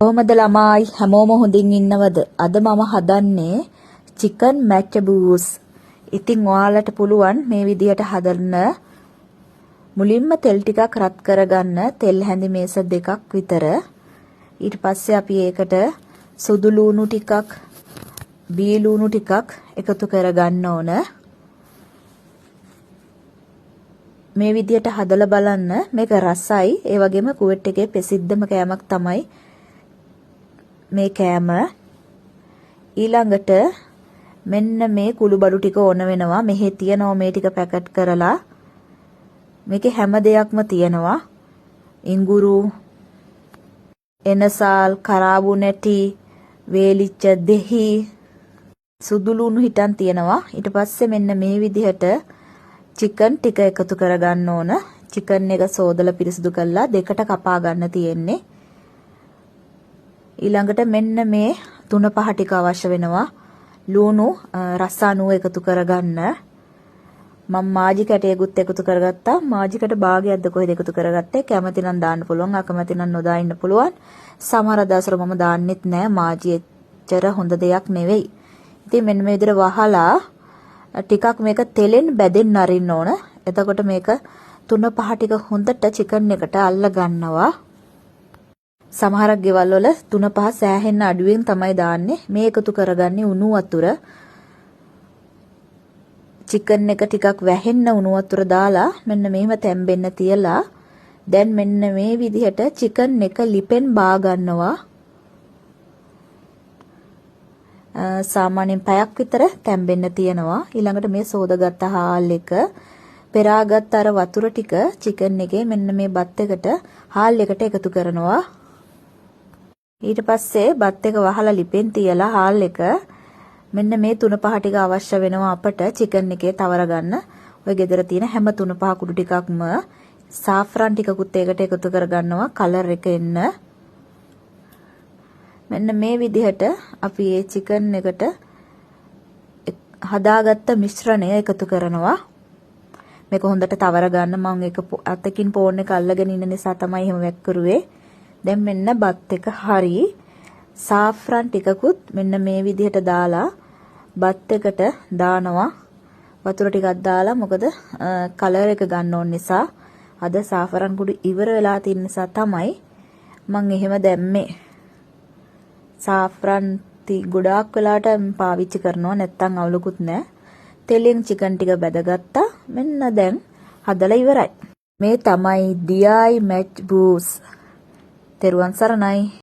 කොහොමද ළමයි හැමෝම හොඳින් ඉන්නවද? අද මම හදන්නේ චිකන් මැචබූස්. ඉතින් ඔයාලට පුළුවන් මේ විදිහට හදන්න. මුලින්ම තෙල් ටිකක් රත් කරගන්න. තෙල් හැඳි මේස දෙකක් විතර. ඊට පස්සේ අපි ඒකට සුදු ලූණු ටිකක්, බී ලූණු ටිකක් එකතු කරගන්න ඕන. මේ විදිහට හදලා බලන්න. මේක රසයි. ඒ වගේම කුවෙට් එකේ ප්‍රසිද්ධම කෑමක් තමයි මේ කෑම. ඊළඟට මෙන්න මේ කුළුබඩු ටික ඕන වෙනවා. මෙහි තියනවා මේ ටික පැකට් කරලා. මේකේ හැම දෙයක්ම තියනවා. ඉඟුරු, එනසාල්, කරාබු නැටි, වේලිච්ච දෙහි, සුදු ලුණු හිටන් තියනවා. ඊට පස්සේ මෙන්න මේ විදිහට චිකන් ටික එකතු කරගන්න ඕන. චිකන් එක සෝදලා පිරිසිදු කරලා දෙකට කපා ගන්න තියෙන්නේ. ඊළඟට මෙන්න මේ 3-5 ටික අවශ්‍ය වෙනවා. ලුණු රස අණුව එකතු කරගන්න. මම මාජි කැටයකුත් එකතු කරගත්තා. මාජි කැට භාගයක්ද කොහෙද එකතු කරගත්තේ? කැමති නම් දාන්න පුළුවන්, අකමැති නම් නොදා ඉන්න පුළුවන්. සමහර දවස්වල මම දාන්නෙත් නෑ. මාජි එච්චර හොඳ දෙයක් නෙවෙයි. ඉතින් මෙන්න මේ විදිහට වහලා ටිකක් මේක තෙලෙන් බැදෙන්න අරින්න ඕන. එතකොට මේක 3-5 ටික හොඳට චිකන් එකට අල්ල ගන්නවා. සමහරක් ගෙවල් වල 3-5 සෑහෙන්න අඩුවෙන් තමයි දාන්නේ. මේ එකතු කරගන්නේ උණු වතුර. චිකන් එක ටිකක් වැහෙන්න උණු වතුර දාලා මෙන්න මෙහෙම තැම්බෙන්න තියලා දැන් මෙන්න මේ විදිහට චිකන් එක ලිපෙන් බා ගන්නවා. සාමාන්‍යයෙන් පැයක් විතර තැම්බෙන්න තියනවා. ඊළඟට මේ සෝදාගත්ත හාල් එක පෙරාගත්ත අර වතුර ටික චිකන් එකේ මෙන්න මේ බත් එකට හාල් එකට එකතු කරනවා. ඊට පස්සේ බත් එක වහලා ලිපෙන් තියලා හාල් එක මෙන්න මේ 3-5 ටික අවශ්‍ය වෙනවා අපට චිකන් එකේ තවර ගන්න. ඔය ගෙදර තියෙන හැම 3-5 කුඩු ටිකක්ම සාෆ්‍රාන් ටිකකුත් ඒකට එකතු කරගන්නවා කලර් එක එන්න. මෙන්න මේ විදිහට අපි මේ චිකන් එකට හදාගත්ත මිශ්‍රණය එකතු කරනවා. මේක හොඳට තවර ගන්න. මම ඒක අතකින් පෝන් එක අල්ලගෙන ඉන්න නිසා තමයි එහෙම වැක්කරුවේ. දැන් මෙන්න බත් එක හරි සාෆ්‍රාන් ටිකකුත් මෙන්න මේ විදිහට දාලා බත් එකට දානවා. වතුර ටිකක් දාලා මොකද කලර් එක ගන්න ඕන නිසා. අද සාෆ්‍රාන් කුඩු ඉවර වෙලා තියෙන නිසා තමයි මම එහෙම දැම්මේ. සාෆ්‍රාන් ගොඩාක් වෙලාට පාවිච්චි කරනවා නැත්තම් අවුලකුත් නැහැ. තෙලෙන් චිකන් ටික බැදගත්තා. මෙන්න දැන් හදලා ඉවරයි. මේ තමයි දියයි මැච් බූස්. තෙරුවන් සරණයි.